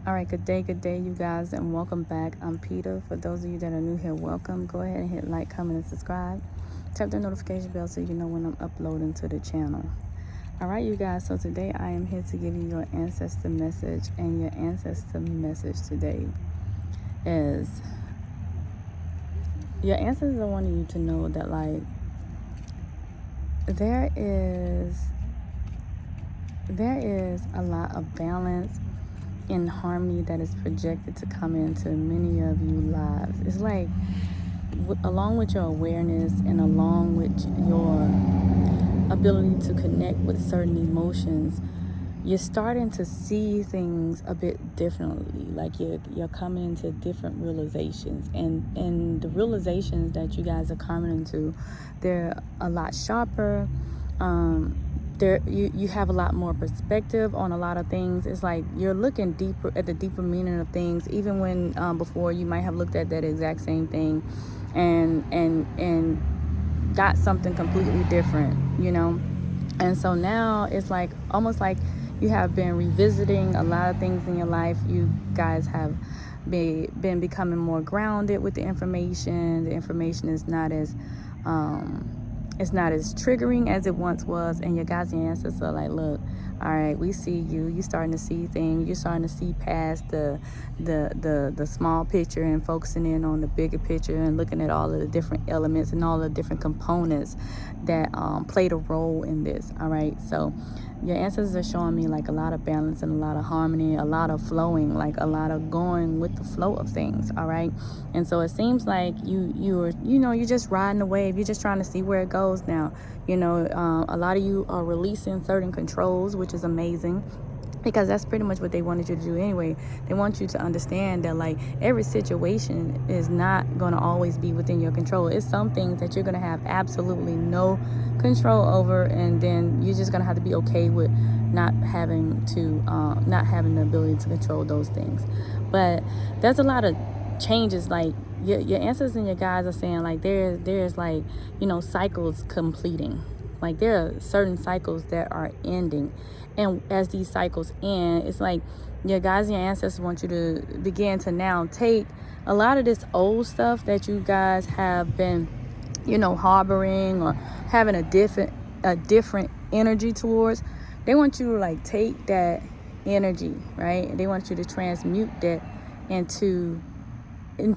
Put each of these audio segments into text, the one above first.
All right, good day, you guys, and welcome back. I'm Peter. For those of you that are new here, welcome. Go ahead and hit like, comment, and subscribe. Tap the notification bell so you know when I'm uploading to the channel. All right, you guys, so today I am here to give you your ancestor message, and your ancestor message today is your ancestors are wanting you to know that, like, there is a lot of balance in harmony that is projected to come into many of you lives. It's like, along with your awareness and along with your ability to connect with certain emotions, you're starting to see things a bit differently. Like you're coming into different realizations, and the realizations that you guys are coming into, they're a lot sharper. You have a lot more perspective on a lot of things. It's like you're looking deeper at the deeper meaning of things, even when before you might have looked at that exact same thing and got something completely different, and so now it's like almost like you have been revisiting a lot of things in your life. You guys have been becoming more grounded with the information. The information is not as it's not as triggering as it once was, and your guys and ancestors are like, look, all right, we see you. You're starting to see things. You're starting to see past the small picture and focusing in on the bigger picture and looking at all of the different elements and all the different components that played a role in this. All right, so your ancestors are showing me like a lot of balance and a lot of harmony, a lot of flowing, like a lot of going with the flow of things. All right, and so it seems like you're just riding the wave. You're just trying to see where it goes now. A lot of you are releasing certain controls, which is amazing, because that's pretty much what they wanted you to do anyway. They want you to understand that, like, every situation is not going to always be within your control. It's some things that you're going to have absolutely no control over, and then you're just going to have to be okay with not having the ability to control those things. But there's a lot of changes. Like your ancestors and your guides are saying, like, there's like, cycles completing. Like there are certain cycles that are ending, and as these cycles end, it's like your guides and your ancestors want you to begin to now take a lot of this old stuff that you guys have been harboring or having a different energy towards. They want you to like take that energy, right? They want you to transmute that into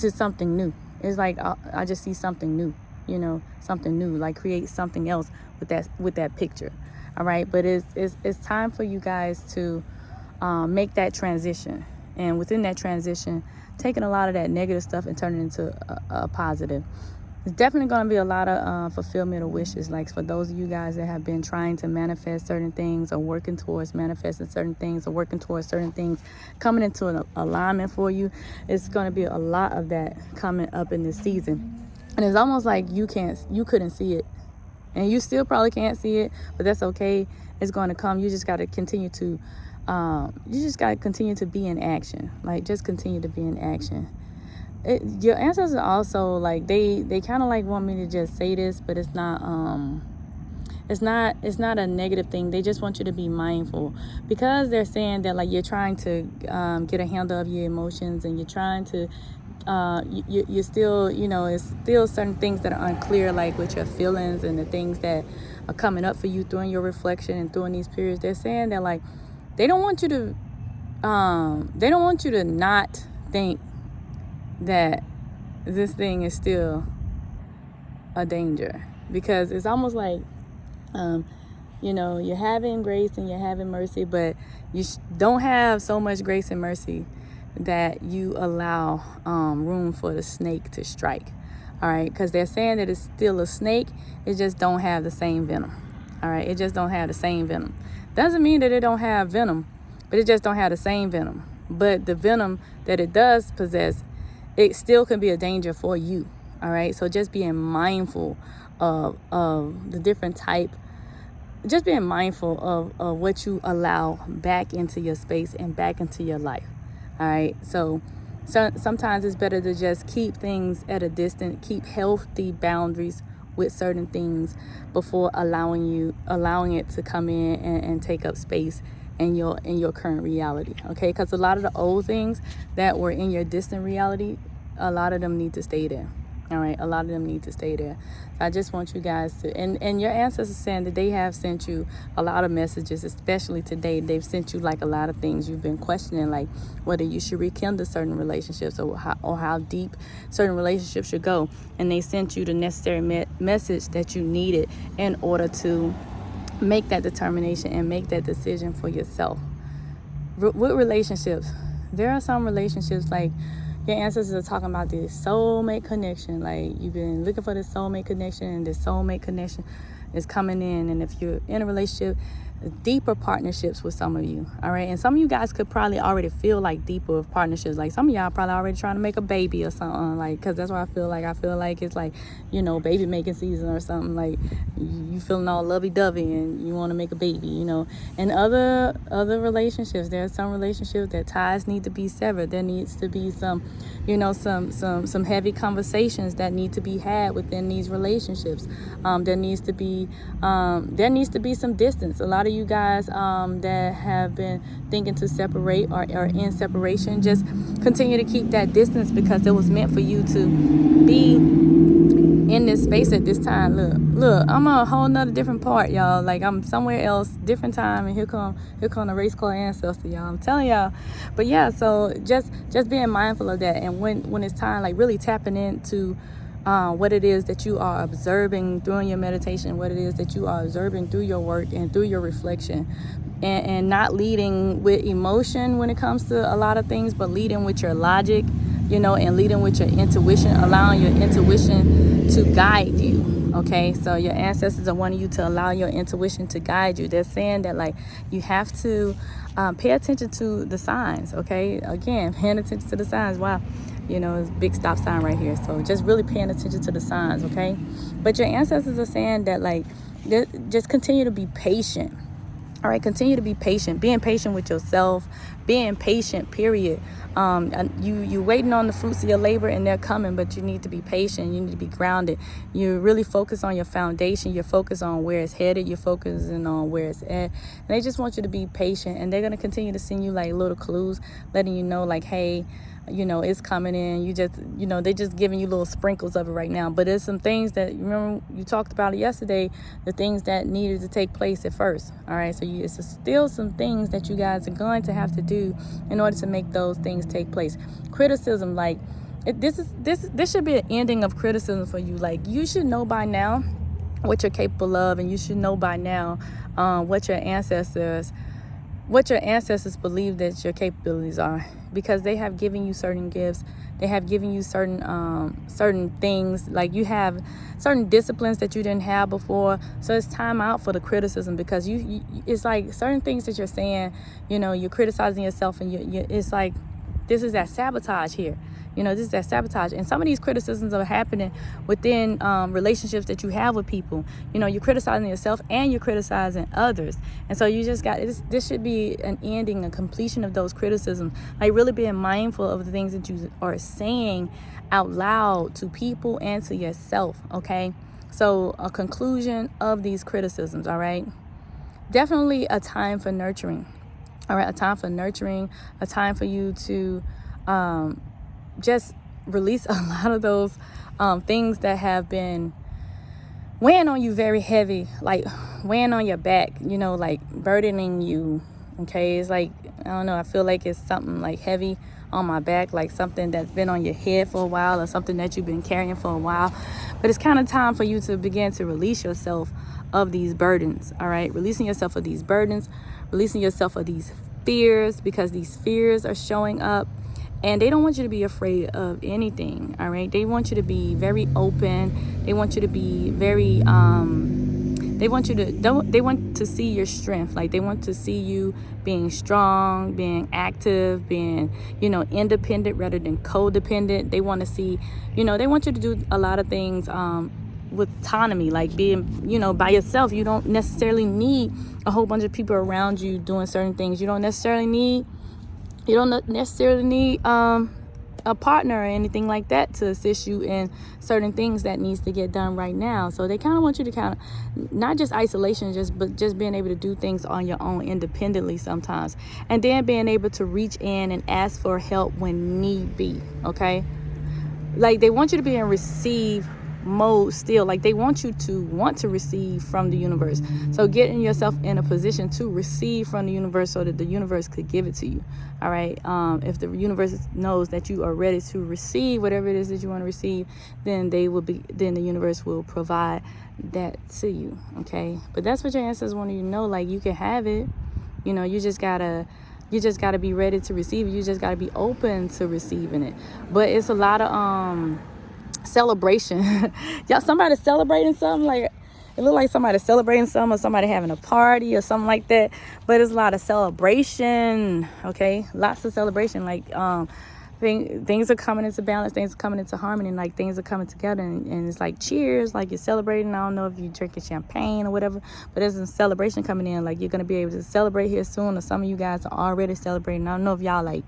something new. It's like I just see something new, something new, like create something else with that picture. All right, but it's time for you guys to make that transition, and within that transition, taking a lot of that negative stuff and turning it into a positive. It's definitely going to be a lot of fulfillment of wishes. Like for those of you guys that have been trying to manifest certain things or working towards manifesting certain things or working towards certain things coming into an alignment for you, it's going to be a lot of that coming up in this season. And it's almost like you couldn't see it, and you still probably can't see it, but that's okay. It's going to come. You just got to continue to be in action. Like just continue to be in action. Your ancestors also, like, they kind of like want me to just say this, but it's not a negative thing. They just want you to be mindful, because they're saying that, like, you're trying to get a handle of your emotions, and you're trying to you're still, it's still certain things that are unclear, like with your feelings and the things that are coming up for you during your reflection and during these periods. They're saying that, like, they don't want you to not think that this thing is still a danger, because it's almost like you're having grace and you're having mercy, but you don't have so much grace and mercy that you allow room for the snake to strike. All right, because they're saying that it's still a snake, it just don't have the same venom. All right, it just don't have the same venom. Doesn't mean that it don't have venom, but it just don't have the same venom. But the venom that it does possess, it still can be a danger for you. All right, so just being mindful of the different type, just being mindful of what you allow back into your space and back into your life. All right, so sometimes it's better to just keep things at a distance, keep healthy boundaries with certain things before allowing it to come in and take up space in your current reality, okay? Because a lot of the old things that were in your distant reality, a lot of them need to stay there. All right, a lot of them need to stay there. So I just want you guys to, and your ancestors saying that they have sent you a lot of messages, especially today. They've sent you like a lot of things you've been questioning, like whether you should rekindle certain relationships or how deep certain relationships should go. And they sent you the necessary message that you needed in order to make that determination and make that decision for yourself. With relationships, there are some relationships like your ancestors are talking about this soulmate connection. Like you've been looking for this soulmate connection, and this soulmate connection is coming in. And if you're in a relationship, deeper partnerships with some of you, all right? And some of you guys could probably already feel like deeper partnerships. Like some of y'all probably already trying to make a baby or something, like, because that's what I feel like it's like, you know, baby making season or something. Like you feeling all lovey-dovey and you want to make a baby, you know. And other relationships, there are some relationships that ties need to be severed. There needs to be some, you know, some heavy conversations that need to be had within these relationships. There needs to be some distance. A lot of you guys that have been thinking to separate or in separation, just continue to keep that distance, because it was meant for you to be in this space at this time. Look, I'm on a whole nother different part, y'all. Like I'm somewhere else, different time, and here come the race called Ancestor, y'all. I'm telling y'all. But yeah, so just being mindful of that, and when it's time, like really tapping into what it is that you are observing through your meditation, what it is that you are observing through your work and through your reflection, and not leading with emotion when it comes to a lot of things, but leading with your logic, you know, and leading with your intuition, allowing your intuition to guide you. Okay, so your ancestors are wanting you to allow your intuition to guide you. They're saying that like you have to pay attention to the signs. Okay, again, paying attention to the signs. Wow. You know, it's a big stop sign right here. So just really paying attention to the signs, okay? But your ancestors are saying that, like, just continue to be patient. All right, continue to be patient. Being patient with yourself. Being patient, period. You waiting on the fruits of your labor, and they're coming, but you need to be patient. You need to be grounded. You really focus on your foundation. You're focused on where it's headed. You're focusing on where it's at. And they just want you to be patient. And they're going to continue to send you, like, little clues, letting you know, like, hey, you know, it's coming in. You just, you know, they're just giving you little sprinkles of it right now. But there's some things that, remember, you talked about it yesterday, the things that needed to take place at first. All right, so it's still some things that you guys are going to have to do in order to make those things take place. Criticism, like, this should be an ending of criticism for you. Like, you should know by now what you're capable of, and you should know by now what your ancestors believe that your capabilities are, because they have given you certain gifts. They have given you certain things, like you have certain disciplines that you didn't have before. So it's time out for the criticism, because you it's like certain things that you're saying, you know, you're criticizing yourself, and it's like, this is that sabotage here. You know, this is that sabotage. And some of these criticisms are happening within relationships that you have with people. You know, you're criticizing yourself and you're criticizing others. And so you just got, this should be an ending, a completion of those criticisms. Like really being mindful of the things that you are saying out loud to people and to yourself, okay? So a conclusion of these criticisms, all right? Definitely a time for nurturing, all right? A time for nurturing, a time for you to just release a lot of those things that have been weighing on you very heavy, like weighing on your back, you know, like burdening you, okay? It's like, I don't know, I feel like it's something like heavy on my back, like something that's been on your head for a while, or something that you've been carrying for a while. But it's kind of time for you to begin to release yourself of these burdens, all right? Releasing yourself of these burdens, releasing yourself of these fears, because these fears are showing up. And they don't want you to be afraid of anything, all right? They want you to be very open. They want you to be very, they want to see your strength. Like, they want to see you being strong, being active, being, you know, independent rather than codependent. They want to see, you know, they want you to do a lot of things with autonomy, like being, you know, by yourself. You don't necessarily need a whole bunch of people around you doing certain things. You don't necessarily need a partner or anything like that to assist you in certain things that needs to get done right now. So they kind of want you to kind of not just isolation, but just being able to do things on your own independently sometimes, and then being able to reach in and ask for help when need be. Okay, like they want you to be in receive mode still. Like they want you to want to receive from the universe. So getting yourself in a position to receive from the universe so that the universe could give it to you. All right. If the universe knows that you are ready to receive whatever it is that you want to receive, then the universe will provide that to you. Okay. But that's what your ancestors want you to know. Like you can have it. You know, you just gotta be ready to receive it. You just gotta be open to receiving it. But it's a lot of celebration. Y'all, somebody celebrating something, like it look like somebody celebrating something, or somebody having a party or something like that. But it's a lot of celebration. Okay, lots of celebration. Like things are coming into balance, things are coming into harmony, and like things are coming together, and it's like cheers, like you're celebrating. I don't know if you're drinking champagne or whatever, but there's a celebration coming in. Like you're gonna be able to celebrate here soon, or some of you guys are already celebrating. I don't know if y'all like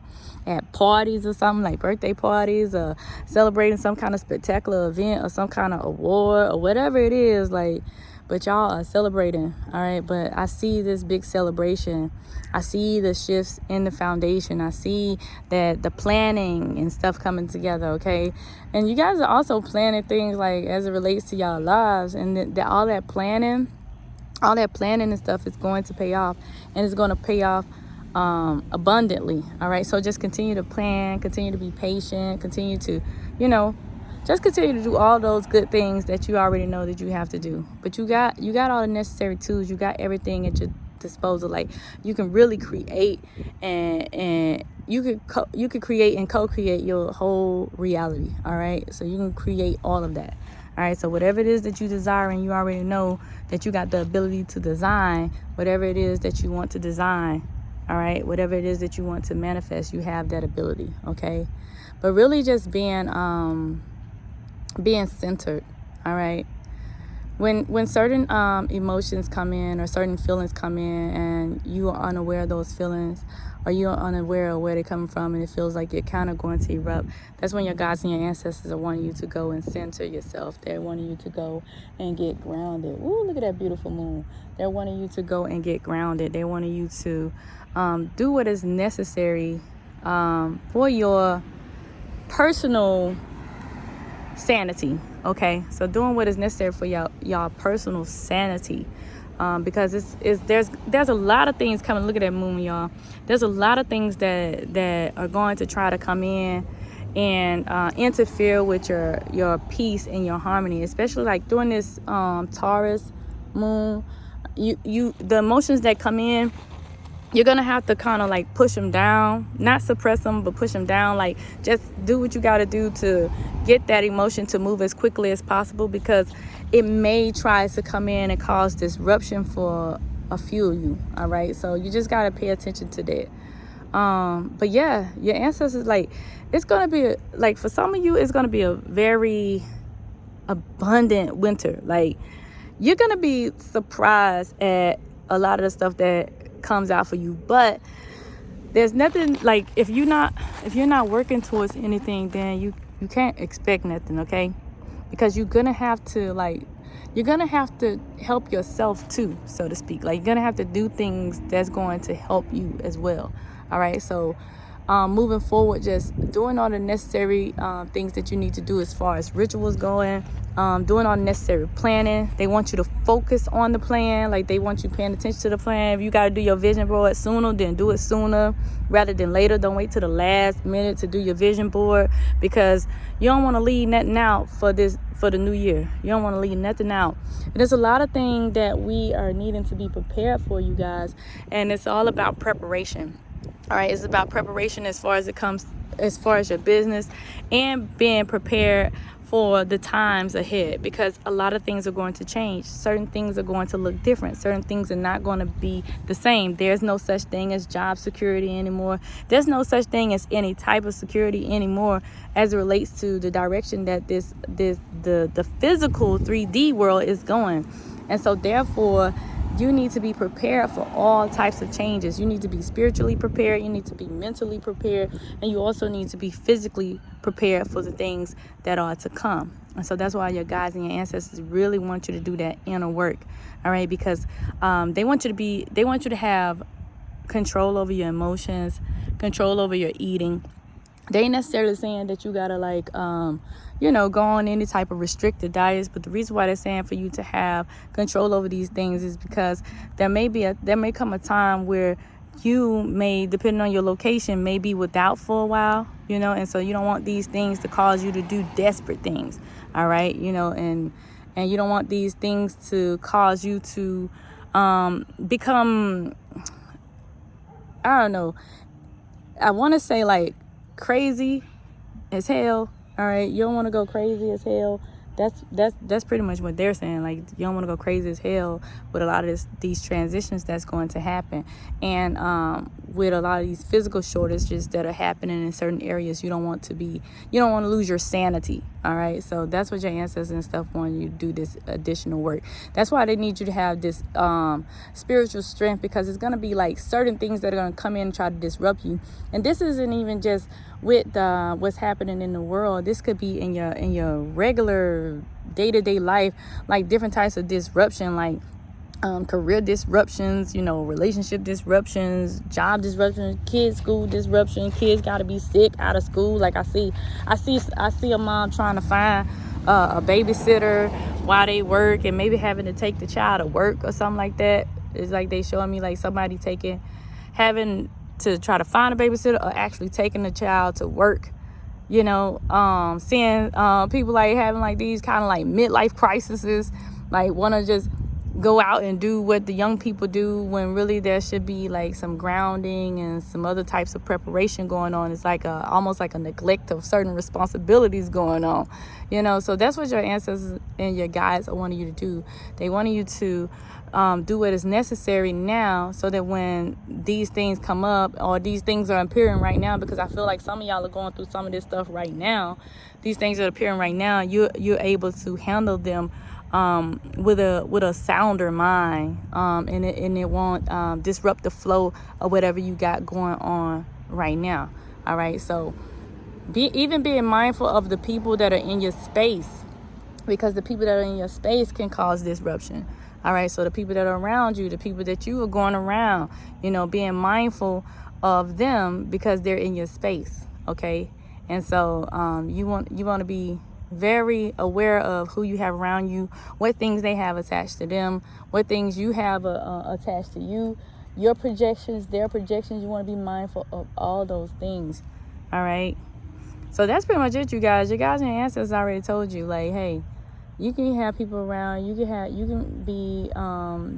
at parties or something, like birthday parties, or celebrating some kind of spectacular event or some kind of award or whatever it is, like, but y'all are celebrating. All right, but I see this big celebration. I see the shifts in the foundation. I see that the planning and stuff coming together. Okay, and you guys are also planning things like as it relates to y'all lives, and all that planning and stuff is going to pay off, and it's going to pay off abundantly. All right, so just continue to plan, continue to be patient, continue to, just continue to do all those good things that you already know that you have to do. But you got all the necessary tools. You got everything at your disposal. Like you can really create and you could create and co-create your whole reality. All right, so you can create all of that. All right, so whatever it is that you desire, and you already know that you got the ability to design whatever it is that you want to design. All right, whatever it is that you want to manifest, you have that ability. Okay, but really just being centered. All right, when certain emotions come in or certain feelings come in, and you are unaware of those feelings, or you are unaware of where they're coming from, and it feels like you're kind of going to erupt, that's when your guides and your ancestors are wanting you to go and center yourself. They're wanting you to go and get grounded. Ooh, look at that beautiful moon. They're wanting you to go and get grounded. They're wanting you to do what is necessary for your personal sanity. Okay, so doing what is necessary for y'all personal sanity, because there's a lot of things coming. Look at that moon, y'all. There's a lot of things that are going to try to come in and interfere with your peace and your harmony, especially like during this Taurus moon. The emotions that come in, you're gonna have to kind of like push them down, not suppress them, but push them down. Like just do what you got to do to get that emotion to move as quickly as possible, because it may try to come in and cause disruption for a few of you. All right, so you just got to pay attention to that. But yeah, your ancestors, like, it's gonna be like, for some of you, it's gonna be a very abundant winter. Like you're gonna be surprised at a lot of the stuff that comes out for you, but there's nothing like, if you're not working towards anything, then you can't expect nothing. Okay, because you're gonna have to help yourself too, so to speak. Like you're gonna have to do things that's going to help you as well. All right, so moving forward, just doing all the necessary things that you need to do as far as rituals going, doing all the necessary planning. They want you to focus on the plan. Like they want you paying attention to the plan. If you got to do your vision board sooner, then do it sooner rather than later. Don't wait till the last minute to do your vision board, because you don't want to leave nothing out for the new year. You don't want to leave nothing out. And there's a lot of things that we are needing to be prepared for, you guys, and it's all about preparation. All right, it's about preparation as far as your business, and being prepared for the times ahead, because a lot of things are going to change. Certain things are going to look different. Certain things are not going to be the same. There's no such thing as job security anymore. There's no such thing as any type of security anymore as it relates to the direction that the physical 3D world is going. And so therefore, you need to be prepared for all types of changes. You need to be spiritually prepared. You need to be mentally prepared. And you also need to be physically prepared for the things that are to come. And so that's why your guides and your ancestors really want you to do that inner work. All right. Because they want you to have control over your emotions, control over your eating. They ain't necessarily saying that you gotta like go on any type of restricted diets, but the reason why they're saying for you to have control over these things is because there may come a time where you may, depending on your location, may be without for a while, and so you don't want these things to cause you to do desperate things. All right, and you don't want these things to cause you to become, I don't know, I want to say like crazy as hell. All right, you don't want to go crazy as hell. That's pretty much what they're saying. Like, you don't want to go crazy as hell with a lot of these transitions that's going to happen, and with a lot of these physical shortages that are happening in certain areas, you don't want to lose your sanity. All right, so that's what your ancestors and stuff want you to do, this additional work. That's why they need you to have this spiritual strength, because it's going to be like certain things that are going to come in and try to disrupt you. And this isn't even just with what's happening in the world. This could be in your regular day-to-day life, like different types of disruption, like career disruptions, relationship disruptions, job disruptions, kids school disruption. Kids got to be sick out of school. Like I see a mom trying to find a babysitter while they work, and maybe having to take the child to work or something like that. It's like they showing me like somebody having to try to find a babysitter, or actually taking the child to work. Seeing people like having like these kind of like midlife crises, like want to just go out and do what the young people do, when really there should be like some grounding and some other types of preparation going on. It's like almost like a neglect of certain responsibilities going on, so that's what your ancestors and your guides are wanting you to do. They wanted you to do what is necessary now, so that when these things come up, or these things are appearing right now, because I feel like some of y'all are going through some of this stuff right now. These things are appearing right now. You're able to handle them with a sounder mind, and it won't disrupt the flow of whatever you got going on right now. All right, so being mindful of the people that are in your space, because the people that are in your space can cause disruption. All right, so the people that are around you, the people that you are going around, being mindful of them, because they're in your space. Okay, and so you want to be very aware of who you have around you, what things they have attached to them, what things you have attached to you, your projections, their projections. You want to be mindful of all those things. All right, so that's pretty much it, you guys. Your guys and your ancestors already told you, like, hey, you can have people around. You can be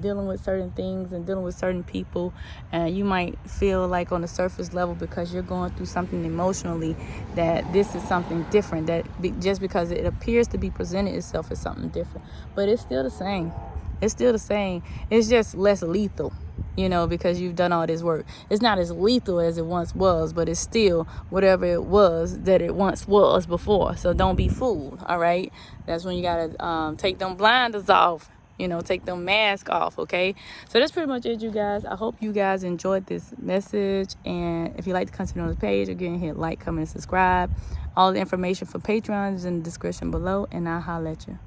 dealing with certain things and dealing with certain people, and you might feel like on the surface level, because you're going through something emotionally, that this is something different. Just because it appears to be presented itself as something different, but it's still the same. It's still the same. It's just less lethal, because you've done all this work. It's not as lethal as it once was, but it's still whatever it was that it once was before. So don't be fooled, all right? That's when you got to take them blinders off, take them masks off, okay? So that's pretty much it, you guys. I hope you guys enjoyed this message. And if you like to continue on this page, again, hit like, comment, and subscribe. All the information for Patreon is in the description below, and I'll holler at you.